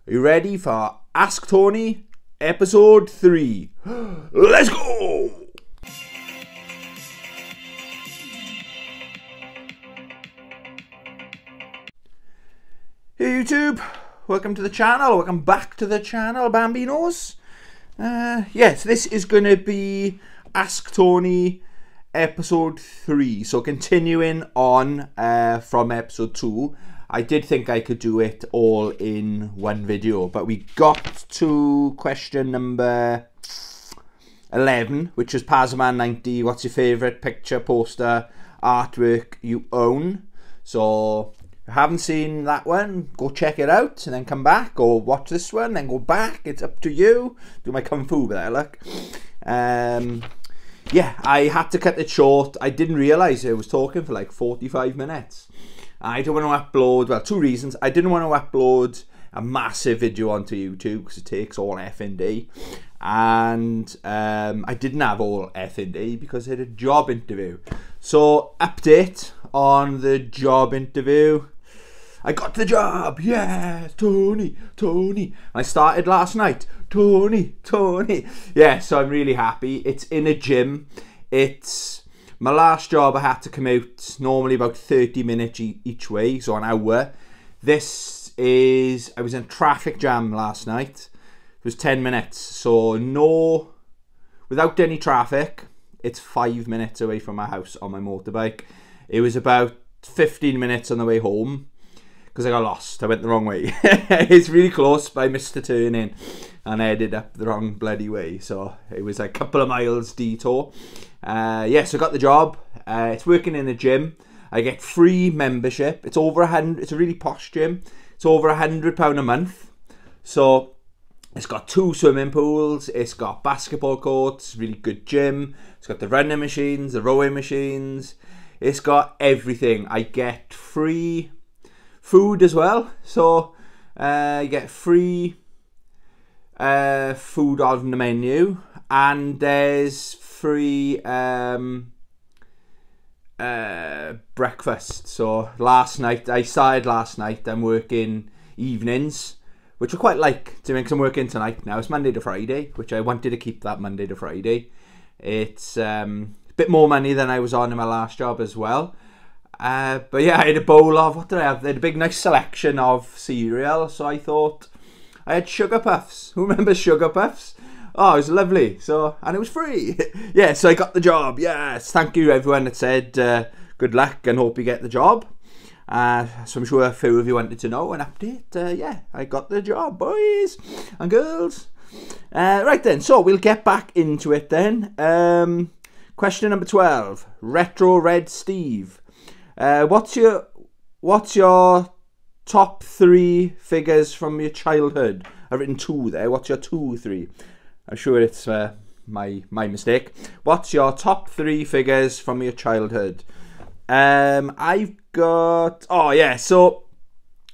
Are you ready for Ask Tony episode 3? Let's go! Hey YouTube, welcome to the channel, welcome back to the channel, Bambinos. Yes, this is going to be Ask Tony episode 3, so continuing on from episode 2. I did think I could do it all in one video, but we got to question number 11, which is Pazman90. What's your favourite picture, poster, artwork you own? So if you haven't seen that one, go check it out and then come back, or watch this one then go back. It's up to you. Do my kung fu with that, look. Yeah, I had to cut it short. I didn't realise I was talking for like 45 minutes. I don't want to upload, well, two reasons. I didn't want to upload a massive video onto YouTube because it takes all effing day. And I didn't have all effing day because I had a job interview. So, update on the job interview. I got the job, yeah, Tony. I started last night, Tony. Yeah, so I'm really happy. It's in a gym. It's my last job. I had to commute normally about 30 minutes each way, so an hour. This is, I was in a traffic jam last night. It was 10 minutes, so no, without any traffic, it's 5 minutes away from my house on my motorbike. It was about 15 minutes on the way home, because I got lost. I went the wrong way. It's really close, but I missed the turn in and I ended up the wrong bloody way. So it was a couple of miles detour. Yeah, so I got the job. It's working in a gym. I get free membership. It's over 100. It's a really posh gym. It's over £100 a month. So it's got 2 swimming pools. It's got basketball courts. Really good gym. It's got the running machines, the rowing machines. It's got everything. I get free food as well, so you get free food on the menu, and there's free breakfast. So I started last night. I'm working evenings, which I quite like to make. I'm working tonight now. It's Monday to Friday, which I wanted to keep that Monday to Friday. It's a bit more money than I was on in my last job as well. But yeah, I had a bowl of, what did I have? They had a big nice selection of cereal, so I thought I had Sugar Puffs. Who remembers Sugar Puffs? Oh, it was lovely. So, and it was free. Yeah, so I got the job. Yes, thank you everyone that said good luck and hope you get the job. So I'm sure a few of you wanted to know an update. Yeah, I got the job, boys and girls. Right then, so we'll get back into it then. Question number 12. Retro Red Steve. What's your top 3 figures from your childhood? I've written 2 there. What's your 2, 3? I'm sure it's my mistake. What's your top 3 figures from your childhood? I've got, oh yeah, so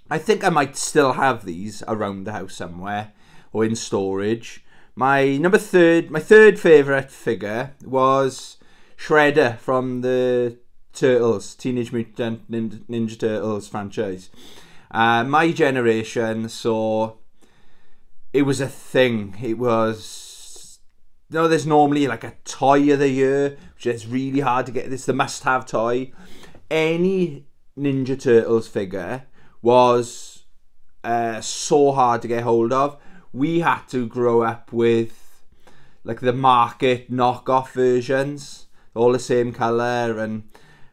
I think I might still have these around the house somewhere or in storage. My third favourite figure was Shredder from the Turtles, Teenage Mutant Ninja Turtles franchise. My generation, so it was a thing. It was, you know, there's normally like a toy of the year, which is really hard to get. It's the must-have toy. Any Ninja Turtles figure was so hard to get hold of. We had to grow up with like the market knockoff versions, all the same colour, and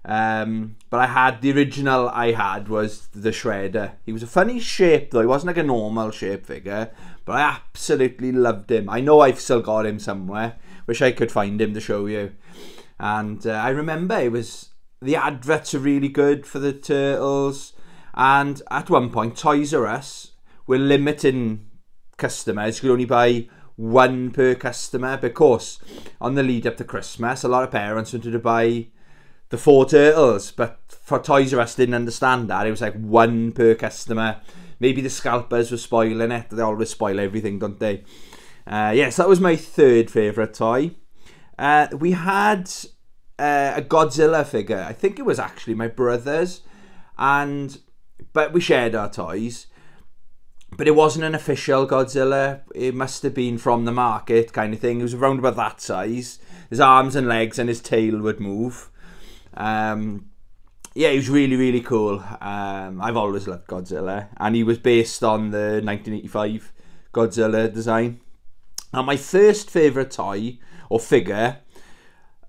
but I had the original. I had was the Shredder. He was a funny shape though. He wasn't like a normal shape figure, but I absolutely loved him. I know I've still got him somewhere. Wish I could find him to show you. And I remember it was, the adverts are really good for the Turtles, and at one point Toys R Us were limiting customers. You could only buy 1 per customer, because on the lead up to Christmas a lot of parents wanted to buy the 4 Turtles, but for Toys R Us didn't understand that. It was like 1 per customer. Maybe the scalpers were spoiling it. They always spoil everything, don't they? Yes, that was my 3rd favourite toy. We had a Godzilla figure. I think it was actually my brother's, but we shared our toys. but it wasn't an official Godzilla. It must have been from the market kind of thing. It was around about that size. His arms and legs and his tail would move. Yeah, he was really, really cool. I've always loved Godzilla. And he was based on the 1985 Godzilla design. Now, my first favourite toy or figure,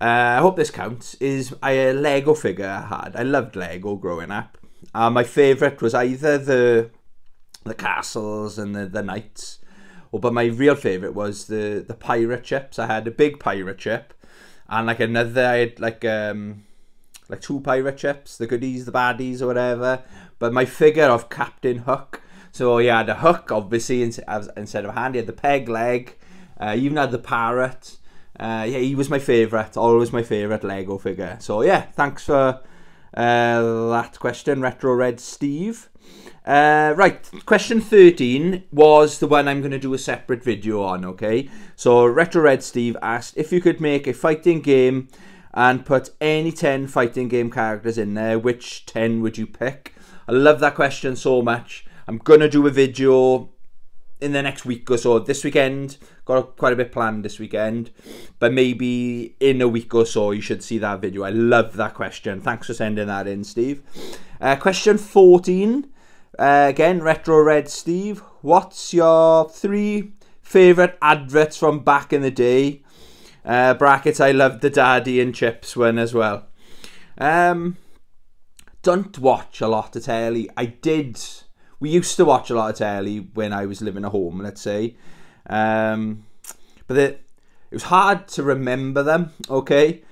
I hope this counts, is a Lego figure I had. I loved Lego growing up. My favourite was either the castles and the knights, but my real favourite was the pirate ships. I had a big pirate ship, and like another, I had like 2 pirate ships, the goodies, the baddies, or whatever. But my figure of Captain Hook. So he had a hook, obviously, instead of a hand. He had the peg leg. Even had the parrot. Yeah, he was my favourite. Always my favourite Lego figure. So yeah, thanks for that question, Retro Red Steve. Right, question 13 was the one I'm going to do a separate video on, okay? So Retro Red Steve asked if you could make a fighting game and put any 10 fighting game characters in there, which 10 would you pick? I love that question so much. I'm going to do a video in the next week or so. This weekend, got quite a bit planned this weekend, but maybe in a week or so you should see that video. I love that question. Thanks for sending that in, Steve. Question 14, again, Retro Red Steve. What's your 3 favourite adverts from back in the day? Brackets, I loved the Daddy and Chips one as well. Don't watch a lot of telly. We used to watch a lot of telly when I was living at home, let's say. But it was hard to remember them, okay?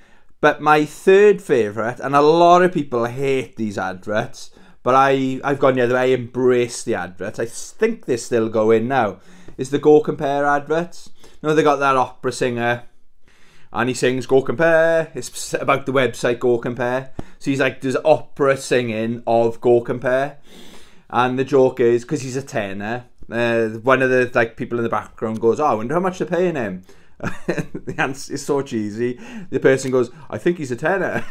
But my third favourite, and a lot of people hate these adverts, but I've gone the other way. I embrace the adverts. I think they're still going now. Is the Go Compare adverts. You know, they got that opera singer, and he sings Go Compare. It's about the website Go Compare. So he's like, there's opera singing of Go Compare. And the joke is, because he's a tenor, one of the people in the background goes, oh, I wonder how much they're paying him. The answer is so cheesy. The person goes, I think he's a tenor.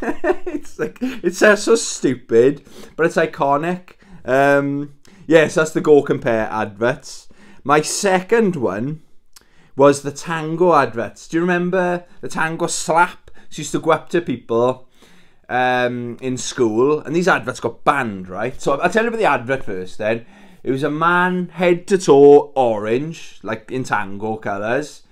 It's like, it's so stupid, but it's iconic. Yes, that's the Go Compare adverts. My second one was the Tango adverts. Do you remember the Tango slap? She used to go up to people in school, and these adverts got banned, right? So I'll tell you about the advert first then. It was a man, head to toe, orange, like in tango colours,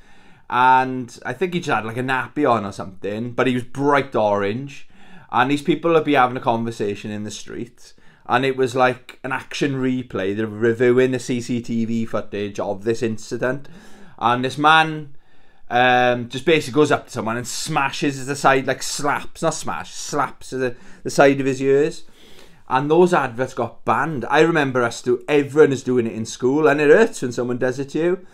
and I think he just had like a nappy on or something, but he was bright orange, and these people would be having a conversation in the street, and it was like an action replay. They were reviewing the CCTV footage of this incident, and this man just basically goes up to someone and smashes the side, like slaps the side of his ears. And those adverts got banned. I remember everyone is doing it in school, and it hurts when someone does it to you.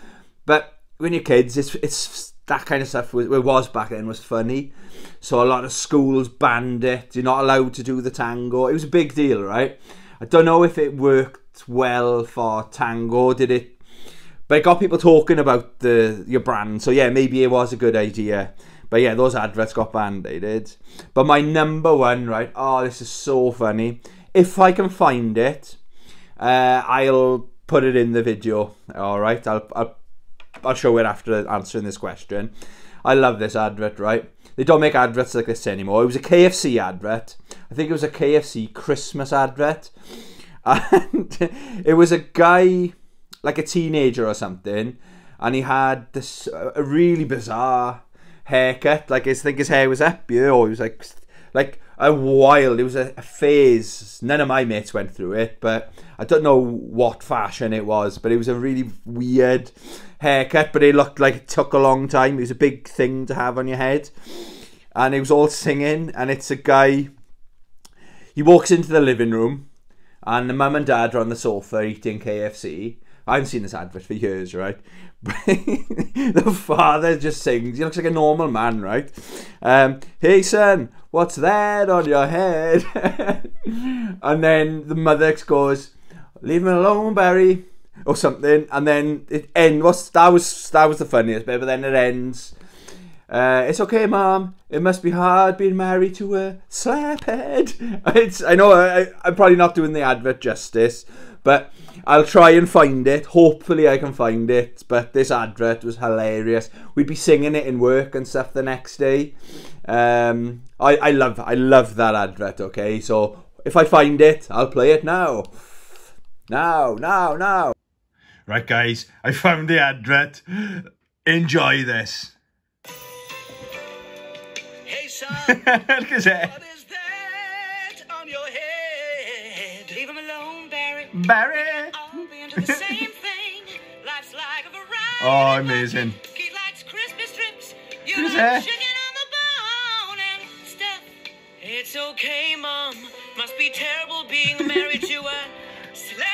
But when you're kids, it's that kind of stuff. It was back then was funny. So a lot of schools banned it. You're not allowed to do the tango. It was a big deal, right? I don't know if it worked well for tango, did it? But it got people talking about your brand. So yeah, maybe it was a good idea. But yeah, those adverts got banned, they did. But my number one, right? Oh, this is so funny. If I can find it, I'll put it in the video. All right, I'll show it after answering this question. I love this advert, right? They don't make adverts like this anymore. It was a KFC advert. I think it was a KFC Christmas advert. And it was a guy, like a teenager or something, and he had this a really bizarre haircut. Like, I think his hair was up here, or it was like a wild, it was a phase. None of my mates went through it, but I don't know what fashion it was, but it was a really weird haircut, but it looked like it took a long time. It was a big thing to have on your head, and it was all singing. And it's a guy, he walks into the living room, and the mum and dad are on the sofa eating KFC. I haven't seen this advert for years, right? The father just sings. He looks like a normal man, right? Hey son, what's that on your head? And then the mother goes, leave him alone, Barry, or something. And then it ends. That was the funniest bit. But then it ends. It's okay, Mom. It must be hard being married to a slaphead. I know I'm probably not doing the advert justice, but I'll try and find it. Hopefully I can find it. But this advert was hilarious. We'd be singing it in work and stuff the next day. I love that advert, okay? So if I find it, I'll play it now. Now. Right, guys, I found the advert. Enjoy this. Hey, son, Look at that. what is that on your head? Leave him alone, Barry. Barry. All be into the same thing. Life's like a variety. Oh, amazing. He likes crispy strips. You Who's like that? chicken on the bone and stuff. It's okay, Mom. Must be terrible being married to a celebrity.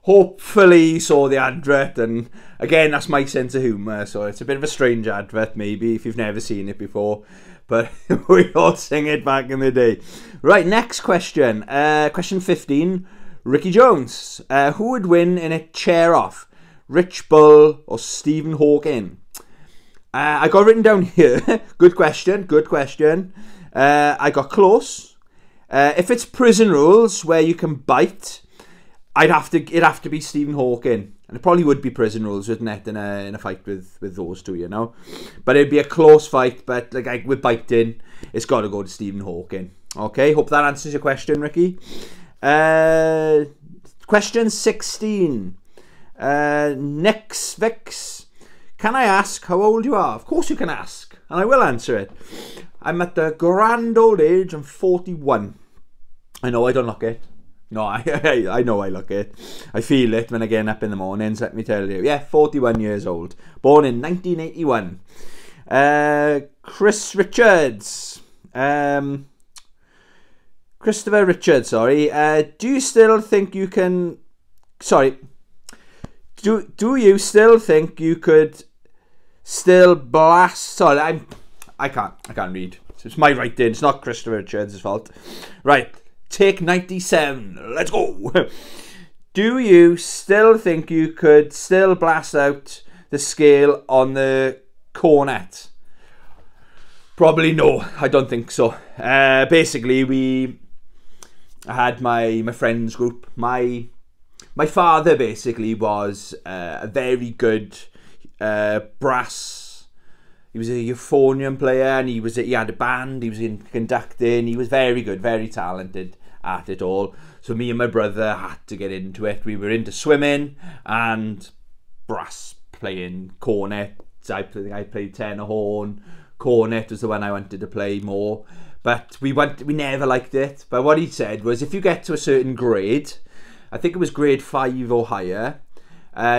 Hopefully you saw the advert, and again, that's my sense of humour, so it's a bit of a strange advert maybe if you've never seen it before, but we all sing it back in the day. Right, next question. Question 15. Ricky Jones. Who would win in a chair-off? Rich Bull or Stephen Hawking? I got written down here. Good question. I got close. If it's prison rules where you can bite, it'd have to be Stephen Hawking, and it probably would be prison rules, wouldn't it, in a fight with those two, you know. But it'd be a close fight. But like with biting, it's got to go to Stephen Hawking. Okay, hope that answers your question, Ricky. Question 16. Nix Vix. Can I ask how old you are? Of course you can ask, and I will answer it. I'm at the grand old age of 41. I know I don't look it. No, I know I look it. I feel it when I get up in the mornings, let me tell you. Yeah, 41 years old. Born in 1981. Chris Richards. Christopher Richards, sorry. Do you still think you can... Sorry. Do you still think you could still blast... Sorry, I can't read. It's my writing. It's not Christopher Richards' fault. Right. Take 97. Let's go. Do you still think you could still blast out the scale on the cornet? Probably no. I don't think so. Basically, I had my friends group. My father basically was a very good brass. He was a euphonium player, and he had a band. He was in conducting. He was very good, very talented at it all. So me and my brother had to get into it. We were into swimming and brass playing, cornet. I played tenor horn. Cornet was the one I wanted to play more. But we never liked it. But what he said was, if you get to a certain grade, I think it was grade 5 or higher,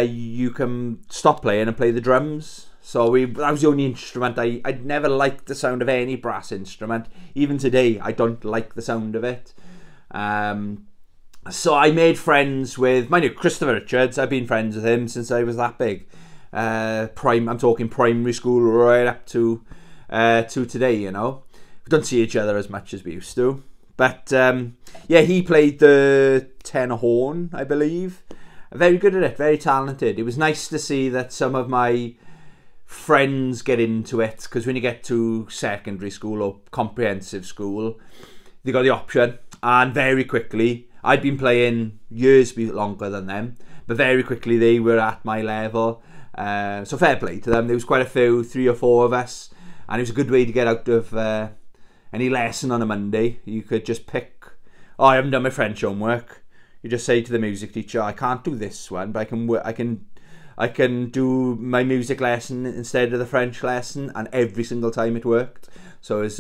you can stop playing and play the drums. So that was the only instrument. I'd never liked the sound of any brass instrument. Even today, I don't like the sound of it. So I made friends with, mind you, Christopher Richards. I've been friends with him since I was that big. I'm talking primary school right up to today, you know. We don't see each other as much as we used to. But yeah, he played the tenor horn, I believe. Very good at it, very talented. It was nice to see that some of my friends get into it, because when you get to secondary school or comprehensive school, they got the option, and very quickly, I'd been playing years longer than them, but very quickly they were at my level. So fair play to them. There was quite a few, 3 or 4 of us, and it was a good way to get out of any lesson on a Monday. You could just pick, oh, I haven't done my French homework. You just say to the music teacher, I can't do this one, but I can do my music lesson instead of the French lesson, and every single time it worked. So that's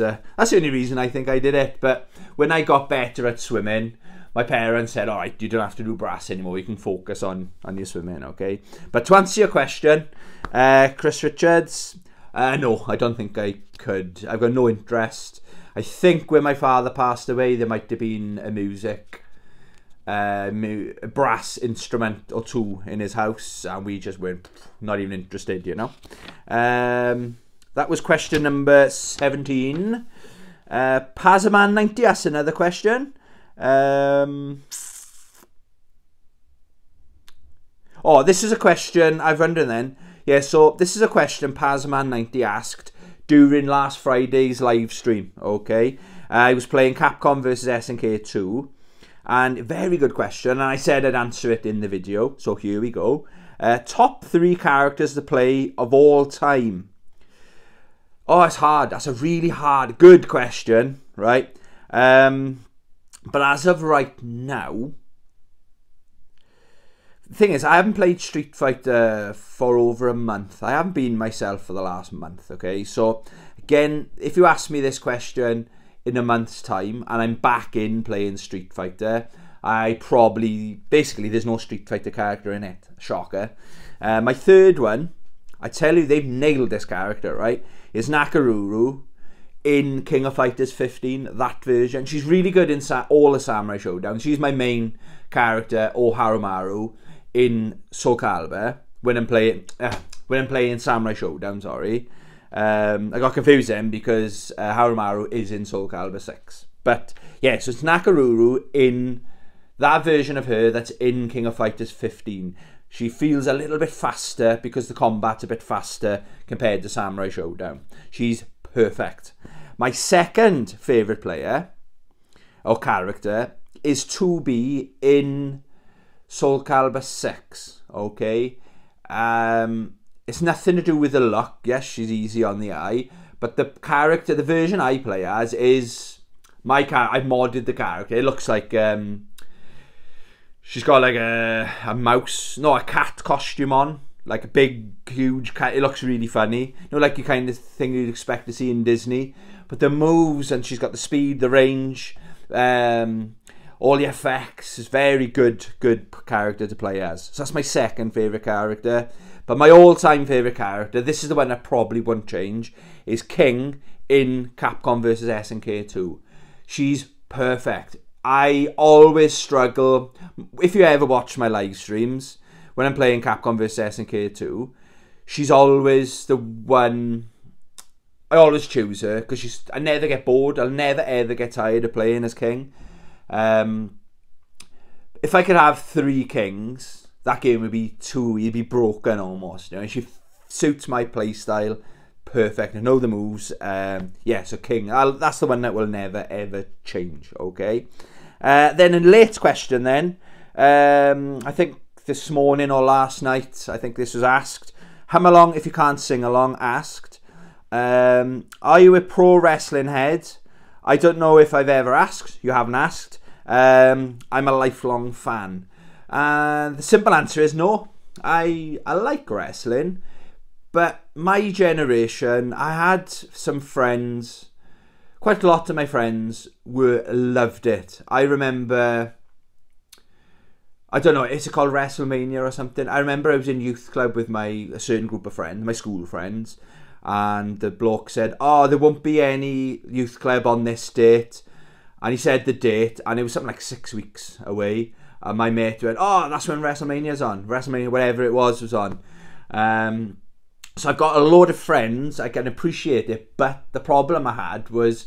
the only reason I think I did it. But when I got better at swimming, my parents said, all right, you don't have to do brass anymore, you can focus on your swimming, okay? But to answer your question, Chris Richards, no, I don't think I could. I've got no interest. I think when my father passed away, there might have been a brass instrument or two in his house, and we just weren't not even interested, you know. That was question number 17. Pazaman 90 asks another question. Oh, this is a question I've wondered then. Yeah, so this is a question Pazaman 90 asked during last Friday's live stream, okay? I was playing Capcom versus SNK 2, and very good question, and I said I'd answer it in the video, so here we go. Top 3 characters to play of all time. Oh, it's hard. That's a really hard, good question, right? But as of right now, the thing is, I haven't played Street Fighter for over a month. I haven't been myself for the last month, okay? So, again, if you ask me this question in a month's time, and I'm back in playing Street Fighter, I probably, basically, there's no Street Fighter character in it. Shocker. My third one, I tell you, they've nailed this character, right? Is Nakaruru in King of Fighters 15, that version. She's really good in all the Samurai Showdown. She's my main character, or Harumaru, in Soul Calibur when I'm playing Samurai Showdown. Sorry, I got confused then because Harumaru is in Soul Calibur 6. But yeah, so it's Nakaruru in that version of her that's in King of Fighters 15. She feels a little bit faster because the combat's a bit faster compared to Samurai Showdown. She's perfect. My second favourite player or character is 2B in Soul Calibur 6, okay? It's nothing to do with the look. Yes, she's easy on the eye. But the character, the version I play as is my character. I've modded the character. It looks like she's got like a mouse, no, a cat costume on. Like a big, huge cat. It looks really funny. You know, like the kind of thing you'd expect to see in Disney. But the moves, and she's got the speed, the range, all the effects. It's very good character to play as. So that's my second favourite character. But my all-time favourite character, this is the one that probably won't change, is King in Capcom vs SNK 2. She's perfect. I always struggle, if you ever watch my live streams, when I'm playing Capcom vs SNK 2, she's always the one, I always choose her, because I never get bored, I'll never ever get tired of playing as King. If I could have 3 Kings, that game would be 2, you'd be broken almost. You know, she suits my playstyle perfect. I know the moves. Yeah, so King, that's the one that will never ever change, okay? Then a late question then, I think this morning or last night, I think this was asked. Hum along if you can't sing along, asked. Are you a pro wrestling head? I don't know if I've ever asked. You haven't asked. I'm a lifelong fan. And the simple answer is no. I like wrestling. But my generation, I had some friends, quite a lot of my friends loved it. I remember, I don't know, is it called WrestleMania or something? I remember I was in youth club with a certain group of friends, my school friends, and the bloke said, oh, there won't be any youth club on this date. And he said the date, and it was something like 6 weeks away. And my mate went, oh, that's when WrestleMania's on. WrestleMania, whatever it was on. So I've got a load of friends, I can appreciate it, but the problem I had was,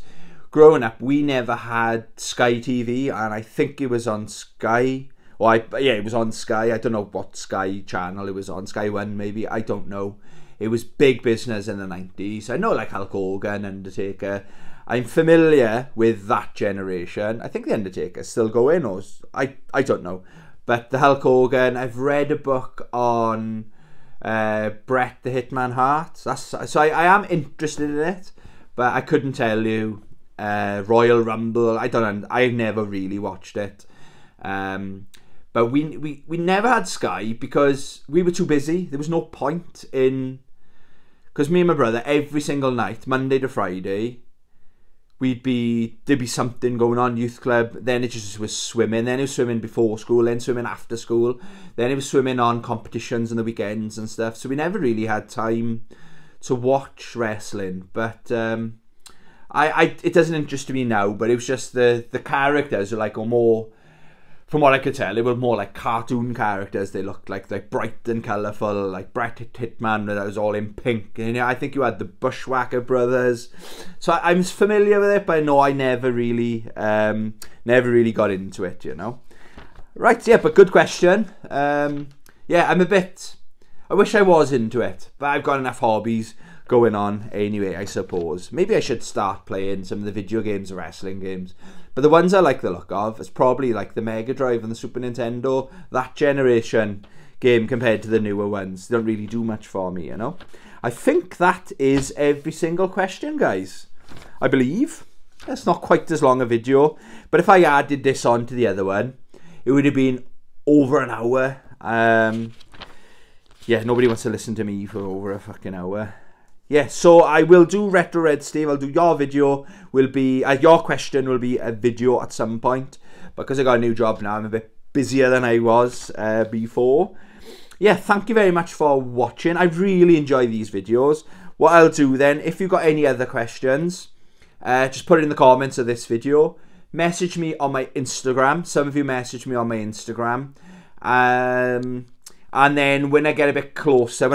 growing up, we never had Sky TV, and I think it was on Sky. Yeah, it was on Sky. I don't know what Sky channel it was on. Sky 1 maybe. I don't know. It was big business in the 90s. I know like Hulk Hogan, Undertaker. I'm familiar with that generation. I think the Undertaker's still going, or I don't know. But the Hulk Hogan, I've read a book on Bret the Hitman Hart. So I am interested in it, but I couldn't tell you. Royal Rumble, I don't know. I've never really watched it. But we never had Sky because we were too busy. There was no point in, because me and my brother every single night, Monday to Friday, there'd be something going on, youth club, then it just was swimming, then it was swimming before school, then swimming after school, then it was swimming on competitions on the weekends and stuff, so we never really had time to watch wrestling. But it doesn't interest me now, but it was just the characters are like, or more, from what I could tell, they were more like cartoon characters. They looked like bright and colourful, like Bret Hitman that was all in pink. And I think you had the Bushwhacker brothers. So I'm familiar with it, but no, I never really got into it, you know. Right, yeah, but good question. Yeah, I wish I was into it, but I've got enough hobbies. going on anyway, I suppose. Maybe I should start playing some of the video games, wrestling games. But the ones I like the look of is probably like the Mega Drive and the Super Nintendo, that generation game compared to the newer ones. They don't really do much for me, you know. I think that is every single question, guys. I believe. It's not quite as long a video, but if I added this on to the other one, it would have been over an hour. Yeah, nobody wants to listen to me for over a fucking hour. Yeah, so I will do Retro Red Steve. I'll do your video. Will be your question will be a video at some point, because I got a new job now. I'm a bit busier than I was before. Yeah, thank you very much for watching. I really enjoy these videos. What I'll do then, if you've got any other questions, just put it in the comments of this video. Message me on my Instagram. Some of you message me on my Instagram. And then when I get a bit closer,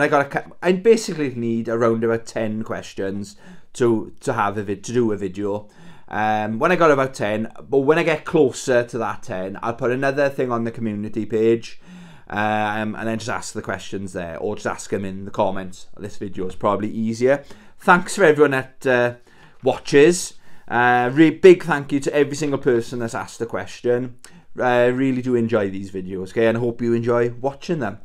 I basically need around about 10 questions to do a video. When I got about 10, but when I get closer to that 10, I'll put another thing on the community page, and then just ask the questions there, or just ask them in the comments. This video is probably easier. Thanks for everyone that watches. Really big thank you to every single person that's asked a question. I really do enjoy these videos, okay, and I hope you enjoy watching them.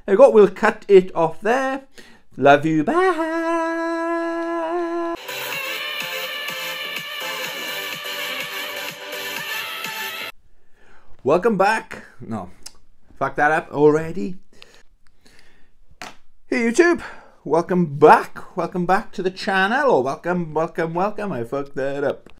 There we go, we'll cut it off there. Love you, bye. Welcome back. No, fuck that up already. Hey YouTube, welcome back to the channel, or welcome, I fucked that up.